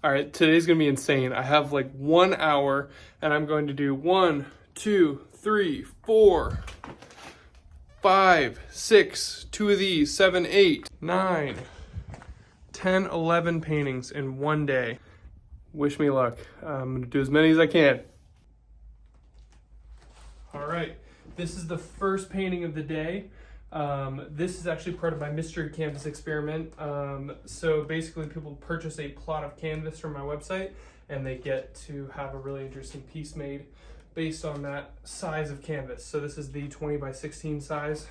All right, today's gonna be insane. I have like 1 hour and I'm going to do 1, 2, 3, 4, 5, 6, 2 of these, 7, 8, 9, 10, 11 paintings in 1 day. Wish me luck. I'm gonna do as many as I can. All right, this is the first painting of the day. This is actually part of my mystery canvas experiment. So basically people purchase a plot of canvas from my website and they get to have a really interesting piece made based on that size of canvas. So this is the 20 by 16 size.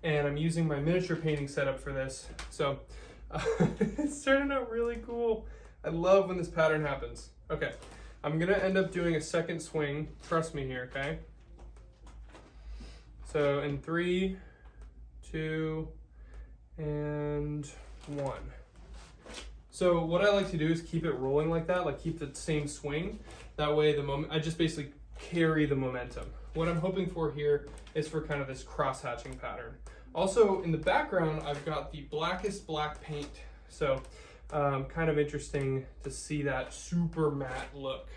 And I'm using my miniature painting setup for this. So it's turning out really cool. I love when this pattern happens. Okay, I'm gonna end up doing a second swing. Trust me here, okay? So in 3, 2, and 1. So what I like to do is keep it rolling like that, like keep the same swing. That way I just basically carry the momentum. What I'm hoping for here is for kind of this cross-hatching pattern. Also in the background, I've got the blackest black paint. So kind of interesting to see that super matte look.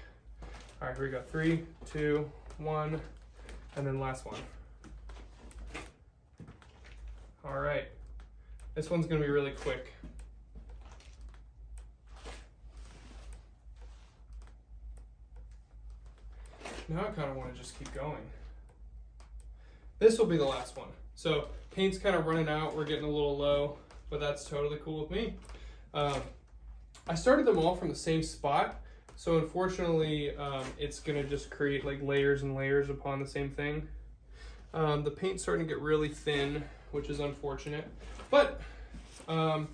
All right, here we go. 3, 2, 1, and then last one. All right, this one's gonna be really quick. Now I kind of want to just keep going. This will be the last one. So paint's kind of running out, we're getting a little low, but that's totally cool with me. I started them all from the same spot, so unfortunately it's gonna just create like layers and layers upon the same thing. The paint's starting to get really thin, which is unfortunate, but I'm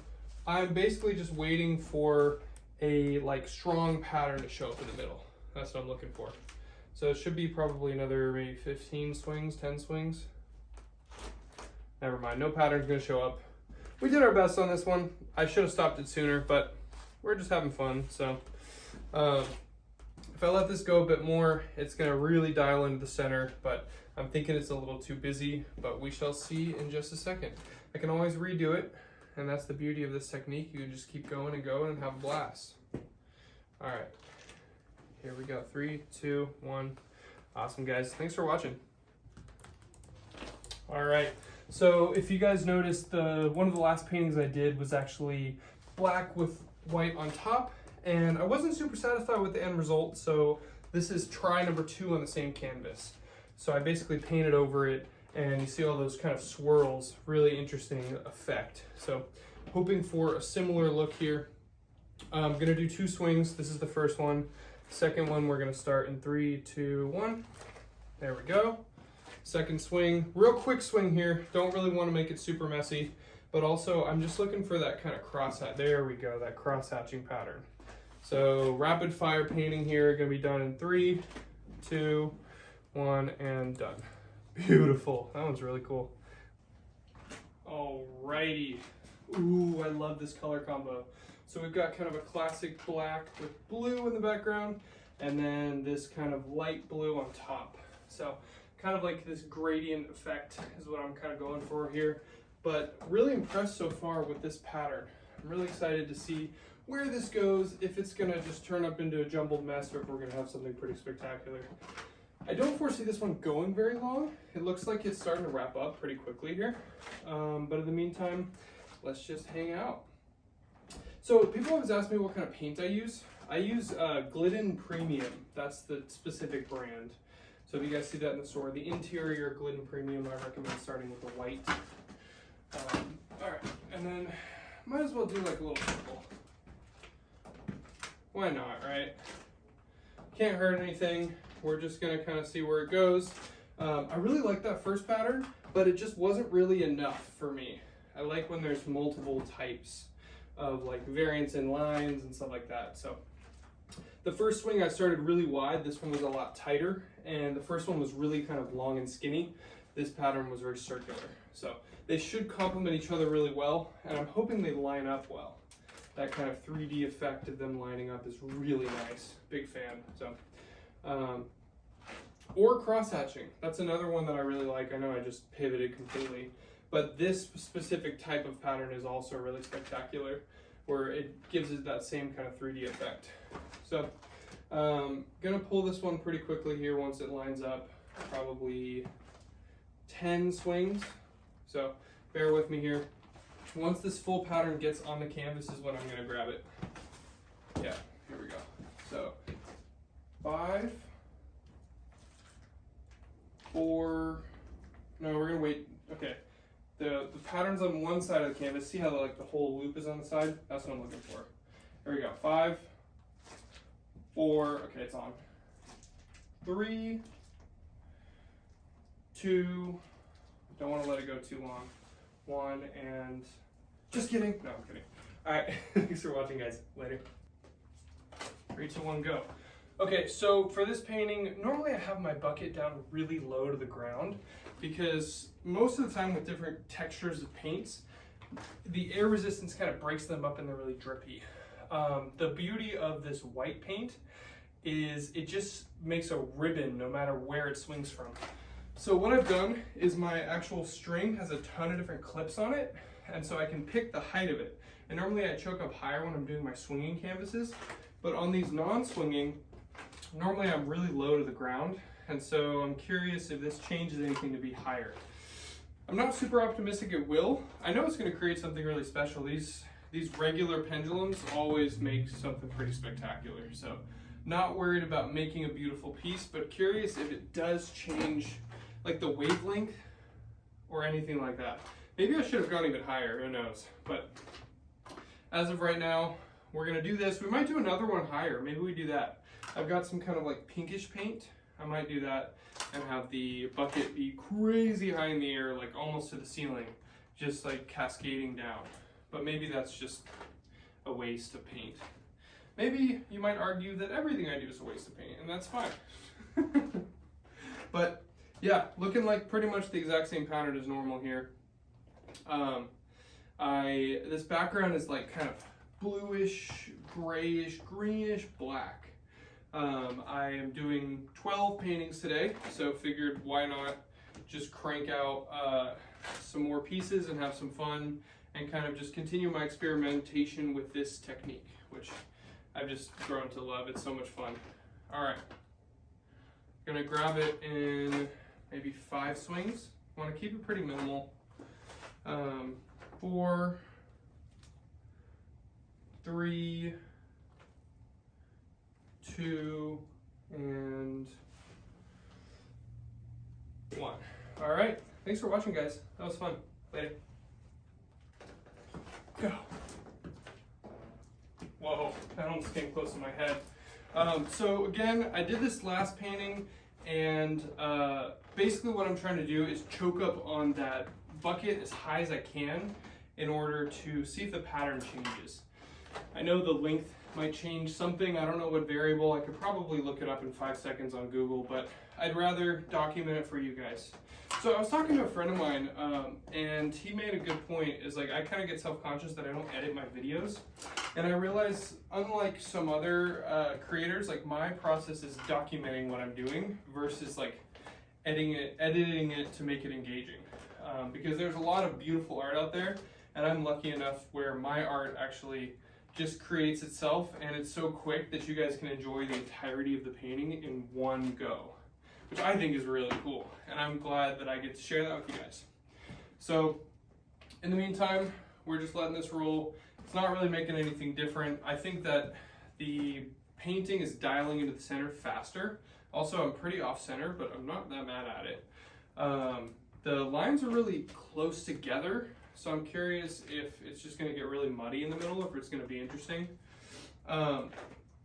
basically just waiting for a like strong pattern to show up in the middle. That's what I'm looking for. So it should be probably another maybe 15 swings, 10 swings. Never mind, no pattern's gonna show up. We did our best on this one. I should have stopped it sooner, but we're just having fun. So if I let this go a bit more, it's gonna really dial into the center, but I'm thinking it's a little too busy, but we shall see in just a second. I can always redo it, and that's the beauty of this technique. You can just keep going and going and have a blast. All right, here we go. 3, 2, 1. Awesome, guys. Thanks for watching. All right, so if you guys noticed, one of the last paintings I did was actually black with white on top, and I wasn't super satisfied with the end result, so this is try number 2 on the same canvas. So I basically painted over it, and you see all those kind of swirls, really interesting effect. So hoping for a similar look here. I'm gonna do 2 swings. This is the first one. Second one, we're gonna start in 3, 2, 1. There we go. Second swing, real quick swing here. Don't really wanna make it super messy, but also I'm just looking for that kind of cross-hatch. There we go, that cross-hatching pattern. So rapid fire painting here, gonna be done in 3, 2, 1, and done. Beautiful. That one's really cool. Alrighty. Ooh, I love this color combo. So we've got kind of a classic black with blue in the background, and then this kind of light blue on top. So kind of like this gradient effect is what I'm kind of going for here. But really impressed so far with this pattern. I'm really excited to see where this goes, if it's gonna just turn up into a jumbled mess or if we're gonna have something pretty spectacular. I don't foresee this one going very long. It looks like it's starting to wrap up pretty quickly here. But in the meantime, let's just hang out. So people always ask me what kind of paint I use. I use Glidden Premium. That's the specific brand. So if you guys see that in the store, the interior Glidden Premium, I recommend starting with the white. All right, and then might as well do like a little circle. Why not, right? Can't hurt anything. We're just gonna kind of see where it goes. I really like that first pattern, but it just wasn't really enough for me. I like when there's multiple types of like variants in lines and stuff like that. So the first swing I started really wide. This one was a lot tighter, and the first one was really kind of long and skinny. This pattern was very circular. So they should complement each other really well, and I'm hoping they line up well. That kind of 3D effect of them lining up is really nice. Big fan. So, or cross-hatching. That's another one that I really like. I know I just pivoted completely, but this specific type of pattern is also really spectacular, where it gives it that same kind of 3D effect. So gonna pull this one pretty quickly here once it lines up, probably 10 swings. So bear with me here. Once this full pattern gets on the canvas is when I'm gonna grab it. Yeah, here we go. So 5, 4, no, we're gonna wait. Okay, the pattern's on one side of the canvas. See how like the whole loop is on the side? That's what I'm looking for. There we go. 5, 4, okay, it's on. 3, 2, don't want to let it go too long. 1, and just kidding. No, I'm kidding. All right, thanks for watching, guys. Later. 3, 2, 1, go. Okay, so for this painting, normally I have my bucket down really low to the ground because most of the time with different textures of paints, the air resistance kind of breaks them up and they're really drippy. The beauty of this white paint is it just makes a ribbon no matter where it swings from. So what I've done is my actual string has a ton of different clips on it, and so I can pick the height of it. And normally I choke up higher when I'm doing my swinging canvases, but on these non-swinging, normally I'm really low to the ground, and so I'm curious if this changes anything to be higher. I'm not super optimistic it will. I know it's going to create something really special. These regular pendulums always make something pretty spectacular, so not worried about making a beautiful piece, but curious if it does change like the wavelength or anything like that. Maybe I should have gone even higher, who knows. But as of right now, we're gonna do this. We might do another one higher, maybe we do that. I've got some kind of like pinkish paint. I might do that and have the bucket be crazy high in the air, like almost to the ceiling, just like cascading down. But maybe that's just a waste of paint. Maybe you might argue that everything I do is a waste of paint, and that's fine. But yeah, looking like pretty much the exact same pattern as normal here. This background is like kind of bluish, grayish, greenish, black. I am doing 12 paintings today, so figured why not just crank out some more pieces and have some fun and kind of just continue my experimentation with this technique, which I've just grown to love. It's so much fun. All right, gonna grab it in maybe 5 swings. Want to keep it pretty minimal. 4, 3, 2, and 1. All right, thanks for watching, guys. That was fun. Later. Go. Whoa, that almost came close to my head. So again, I did this last painting, and basically what I'm trying to do is choke up on that bucket as high as I can in order to see if the pattern changes. I know the length might change something. I don't know what variable. I could probably look it up in 5 seconds on Google, but I'd rather document it for you guys. So I was talking to a friend of mine, and he made a good point. Is like I kind of get self-conscious that I don't edit my videos, and I realize unlike some other creators, like my process is documenting what I'm doing versus like editing it to make it engaging. Because there's a lot of beautiful art out there, and I'm lucky enough where my art actually just creates itself, and it's so quick that you guys can enjoy the entirety of the painting in one go, which I think is really cool, and I'm glad that I get to share that with you guys. So in the meantime, we're just letting this roll. It's not really making anything different. I think that the painting is dialing into the center faster. Also, I'm pretty off center, but I'm not that mad at it. The lines are really close together, so I'm curious if it's just going to get really muddy in the middle, if it's going to be interesting.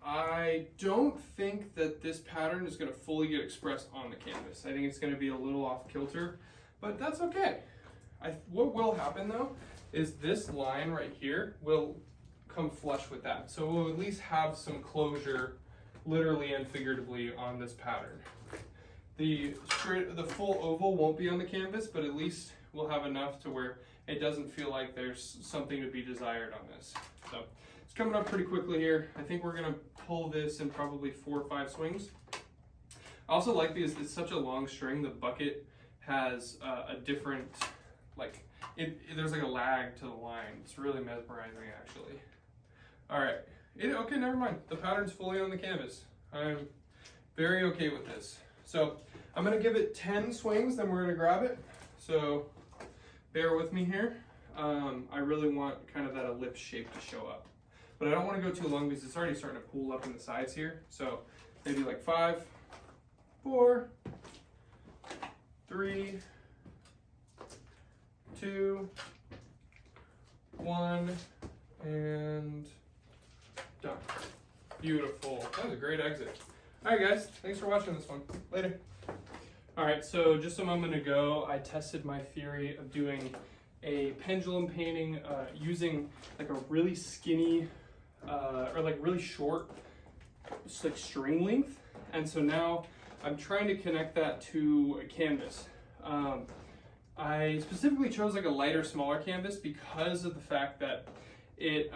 I don't think that this pattern is going to fully get expressed on the canvas. I think it's going to be a little off kilter, but that's okay. What will happen though is this line right here will come flush with that. So we'll at least have some closure, literally and figuratively, on this pattern. The full oval won't be on the canvas, but at least we'll have enough to where it doesn't feel like there's something to be desired on this. So it's coming up pretty quickly here. I think we're gonna pull this in probably 4 or 5 swings. I also like because it's such a long string, the bucket has a different, like, there's like a lag to the line. It's really mesmerizing actually. All right. Okay, never mind. The pattern's fully on the canvas. I'm very okay with this. So I'm gonna give it 10 swings, then we're gonna grab it. So bear with me here. I really want kind of that ellipse shape to show up. But I don't want to go too long because it's already starting to pool up in the sides here. So maybe like 5, 4, 3, 2, 1, and done. Beautiful. That was a great exit. All right, guys. Thanks for watching this one. Later. All right, so just a moment ago, I tested my theory of doing a pendulum painting using like a really skinny or like really short just like string length. And so now I'm trying to connect that to a canvas. I specifically chose like a lighter, smaller canvas because of the fact that it,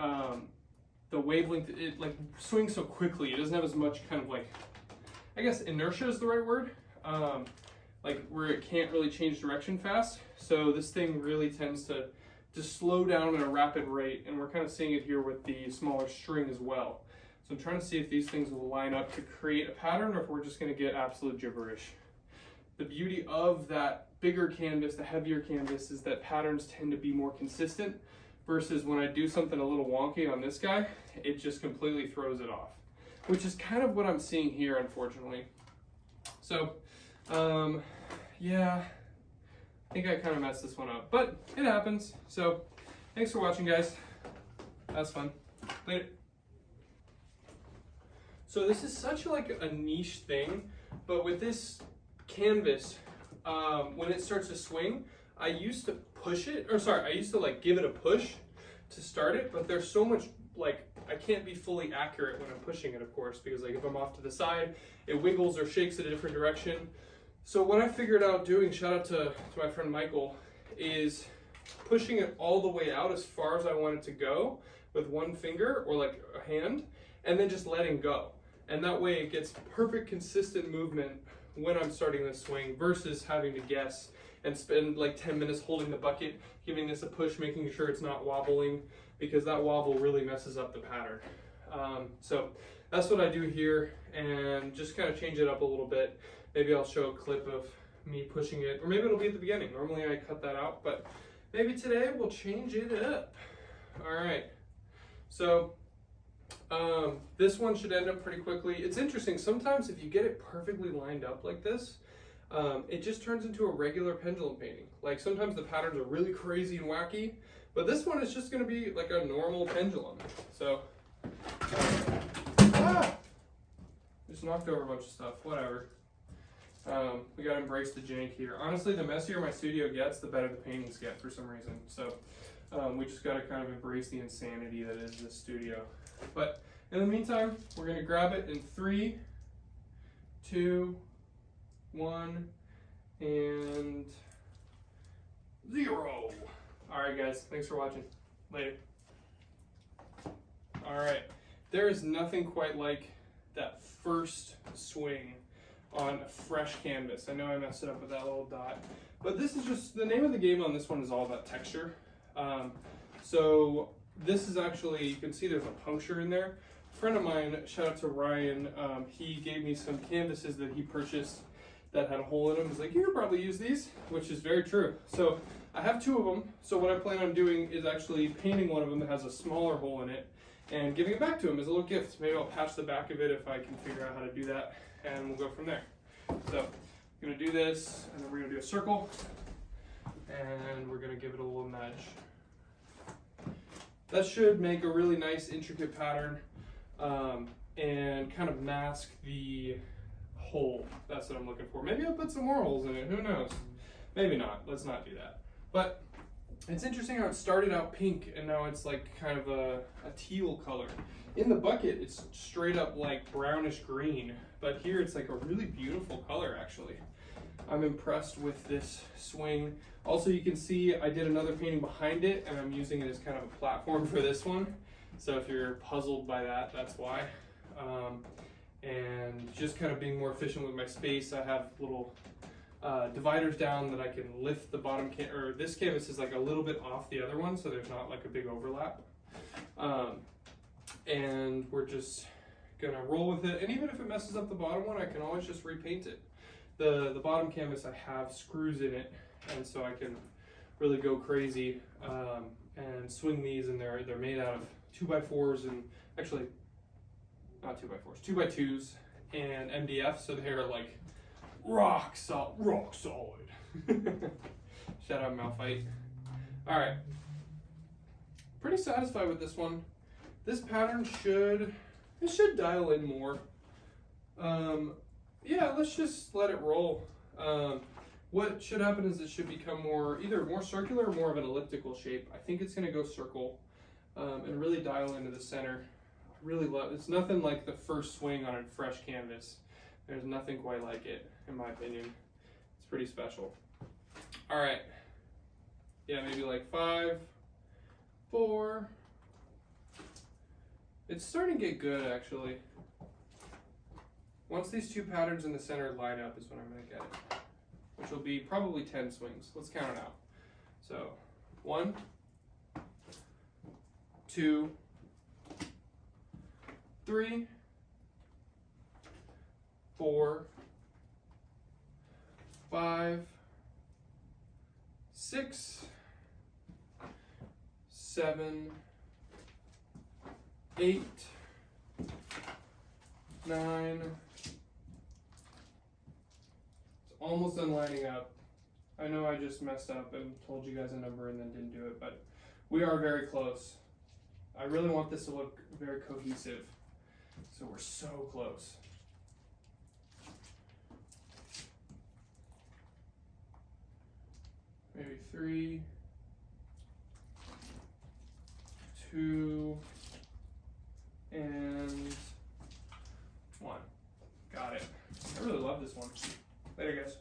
the wavelength, it like swings so quickly. It doesn't have as much kind of like, I guess inertia is the right word. Like where it can't really change direction fast. So this thing really tends to slow down at a rapid rate, and we're kind of seeing it here with the smaller string as well. So I'm trying to see if these things will line up to create a pattern or if we're just going to get absolute gibberish. The beauty of that bigger canvas, the heavier canvas, is that patterns tend to be more consistent versus when I do something a little wonky on this guy, it just completely throws it off, which is kind of what I'm seeing here, unfortunately. So yeah, I think I kind of messed this one up, but it happens. So thanks for watching, guys. That's fun. Later. So this is such like a niche thing, but with this canvas, when it starts to swing, I used to push it, or sorry, I used to like give it a push to start it, but there's so much like, I can't be fully accurate when I'm pushing it, of course, because like if I'm off to the side, it wiggles or shakes in a different direction. So what I figured out doing, shout out to my friend Michael, is pushing it all the way out as far as I want it to go with one finger or like a hand, and then just letting go. And that way it gets perfect consistent movement when I'm starting this swing versus having to guess and spend like 10 minutes holding the bucket, giving this a push, making sure it's not wobbling, because that wobble really messes up the pattern. So that's what I do here, and just kind of change it up a little bit. Maybe I'll show a clip of me pushing it, or maybe it'll be at the beginning. Normally I cut that out, but maybe today we'll change it up. All right, so this one should end up pretty quickly. It's interesting, sometimes if you get it perfectly lined up like this, it just turns into a regular pendulum painting. Like sometimes the patterns are really crazy and wacky, but this one is just gonna be like a normal pendulum. So, just knocked over a bunch of stuff, whatever. We gotta embrace the jank here. Honestly, the messier my studio gets, the better the paintings get for some reason. So we just gotta kind of embrace the insanity that is this studio. But in the meantime, we're gonna grab it in 3, 2, 1, and 0. All right, guys, thanks for watching. Later. All right, there is nothing quite like that first swing on a fresh canvas. I know I messed it up with that little dot, but this is just, the name of the game on this one is all about texture. So this is actually, you can see there's a puncture in there. A friend of mine, shout out to Ryan, he gave me some canvases that he purchased that had a hole in them. He's like, you could probably use these, which is very true. So I have 2 of them. So what I plan on doing is actually painting one of them that has a smaller hole in it and giving it back to him as a little gift. Maybe I'll patch the back of it if I can figure out how to do that, and we'll go from there. So I'm gonna do this, and then we're gonna do a circle, and we're gonna give it a little nudge. That should make a really nice intricate pattern and kind of mask the hole. That's what I'm looking for. Maybe I'll put some more holes in it, who knows? Maybe not, let's not do that. But it's interesting how it started out pink and now it's like kind of a teal color. In the bucket, it's straight up like brownish green, but here it's like a really beautiful color actually. I'm impressed with this swing. Also, you can see I did another painting behind it and I'm using it as kind of a platform for this one. So if you're puzzled by that, that's why. And just kind of being more efficient with my space, I have little dividers down that I can lift the bottom or this canvas is like a little bit off the other one, so there's not like a big overlap. and we're just gonna roll with it. And even if it messes up the bottom one, I can always just repaint it. The bottom canvas, I have screws in it, and so I can really go crazy and swing these, and they're made out of 2x4s, and actually not 2x4s, 2x2s and MDF, so they're like rock solid. Shout out Malphite. All right, pretty satisfied with this one. This pattern should dial in more. Yeah, let's just let it roll. What should happen is it should become either more circular or more of an elliptical shape. I think it's gonna go circle and really dial into the center. I really love, it's nothing like the first swing on a fresh canvas. There's nothing quite like it, in my opinion. It's pretty special. All right, yeah, maybe like 5, 4. It's starting to get good, actually. Once these two patterns in the center line up is when I'm gonna get it, which will be probably 10 swings. Let's count it out. So 1, 2, 3, 4, 5, 6, 7, 8, 9. Almost done lining up. I know I just messed up and told you guys a number and then didn't do it, but we are very close. I really want this to look very cohesive, so we're so close. Maybe 3, 2, and 1. Got it. I really love this one. Later, guys.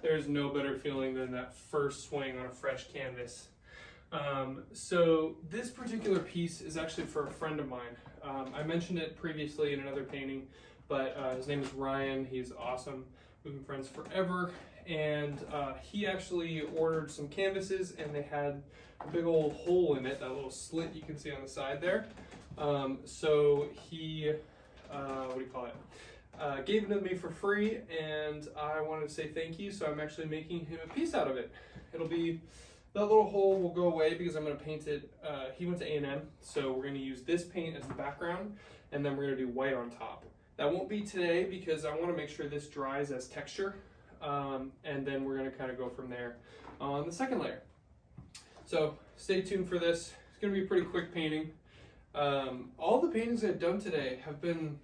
There's no better feeling than that first swing on a fresh canvas. So this particular piece is actually for a friend of mine. I mentioned it previously in another painting, but his name is Ryan. He's awesome. We've been friends forever, and he actually ordered some canvases, and they had a big old hole in it, that little slit you can see on the side there. So he, what do you call it? Gave it to me for free, and I wanted to say thank you, so I'm actually making him a piece out of it. It'll be, that little hole will go away because I'm going to paint it. He went to A&M, so we're going to use this paint as the background, and then we're going to do white on top. That won't be today because I want to make sure this dries as texture, and then we're going to kind of go from there on the second layer. So stay tuned for this. It's going to be a pretty quick painting. All the paintings I've done today have been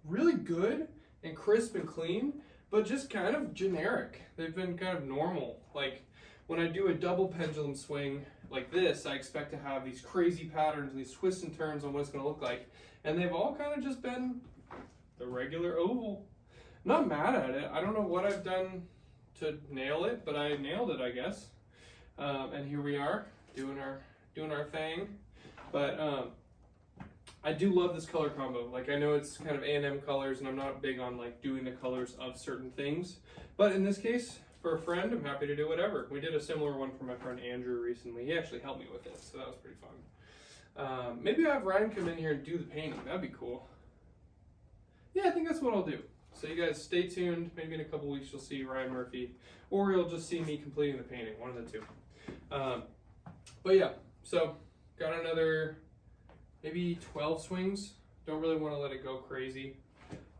really good and crisp and clean, but just kind of generic. They've been kind of normal. Like when I do a double pendulum swing like this, I expect to have these crazy patterns and these twists and turns on what it's going to look like, and they've all kind of just been the regular oval. I'm not mad at it. I don't know what I've done to nail it, but I nailed it, I guess. And here we are doing our thing. But I do love this color combo. Like, I know it's kind of A&M colors, and I'm not big on like doing the colors of certain things, but in this case, for a friend, I'm happy to do whatever. We did a similar one for my friend Andrew recently. He actually helped me with it, so that was pretty fun. Maybe I'll have Ryan come in here and do the painting. That'd be cool. Yeah, I think that's what I'll do. So you guys stay tuned. Maybe in a couple weeks you'll see Ryan Murphy, or you'll just see me completing the painting, one of the two. But yeah, so got another maybe 12 swings. Don't really want to let it go crazy,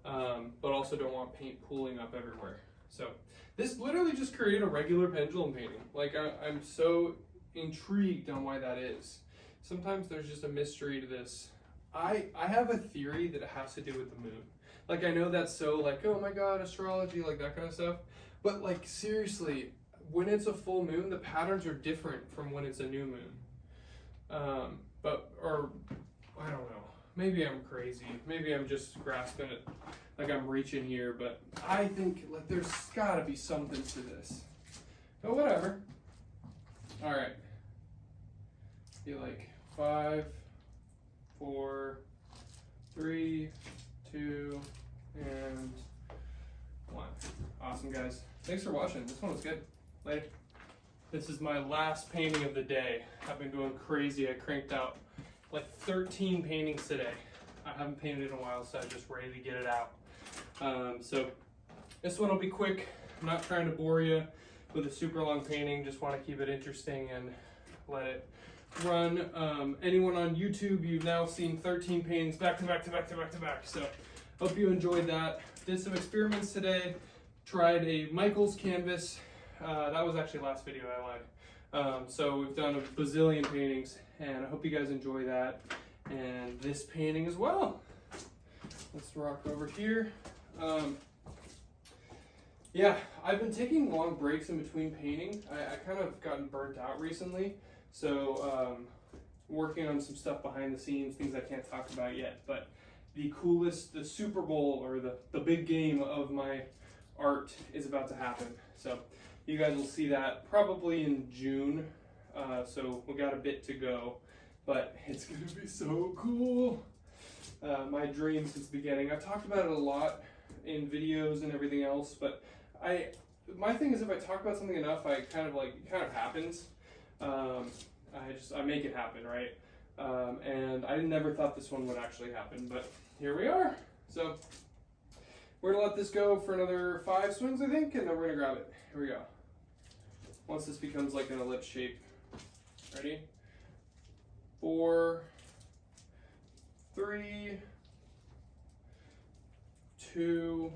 but also don't want paint pooling up everywhere. So this literally just created a regular pendulum painting. Like I'm so intrigued on why that is. Sometimes there's just a mystery to this. I have a theory that it has to do with the moon. Like, I know that's so like, oh my God, astrology, like that kind of stuff. But like, seriously, when it's a full moon, the patterns are different from when it's a new moon. Or I don't know. Maybe I'm crazy. Maybe I'm just grasping it like I'm reaching here, but I think like there's gotta be something to this. But whatever. All right. Be like 5, 4, 3, 2, and 1. Awesome, guys. Thanks for watching. This one was good. Later. This is my last painting of the day. I've been going crazy. I cranked out like 13 paintings today. I haven't painted in a while, so I'm just ready to get it out. So this one will be quick. I'm not trying to bore you with a super long painting, just want to keep it interesting and let it run. Anyone on YouTube, you've now seen 13 paintings back to back to back to back to back. So hope you enjoyed that. Did some experiments today. Tried a Michaels canvas. That was actually last video, I lied. So we've done a bazillion paintings, and I hope you guys enjoy that. And this painting as well. Let's rock over here. Yeah, I've been taking long breaks in between painting. I kind of gotten burnt out recently. So working on some stuff behind the scenes, things I can't talk about yet. But the coolest, the Super Bowl or the big game of my art is about to happen. So you guys will see that probably in June. So we got a bit to go, but it's gonna be so cool. My dream since the beginning. I've talked about it a lot in videos and everything else, but my thing is if I talk about something enough, it kind of happens. I make it happen, right? And I never thought this one would actually happen, but here we are. So we're gonna let this go for another 5 swings, I think, and then we're gonna grab it. Here we go. Once this becomes like an ellipse shape. Ready? 4, 3, 2,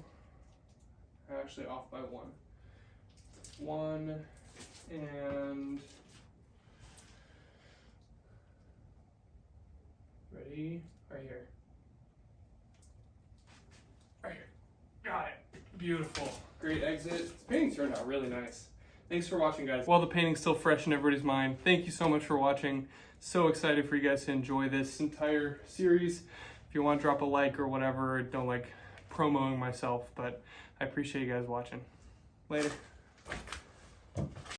actually off by 1. 1, and ready? Right here. Right here. Got it. Beautiful. Great exit. This painting turned out really nice. Thanks for watching, guys. While the painting's still fresh in everybody's mind, thank you so much for watching. So excited for you guys to enjoy this entire series. If you want to drop a like or whatever, don't like promoting myself, but I appreciate you guys watching. Later.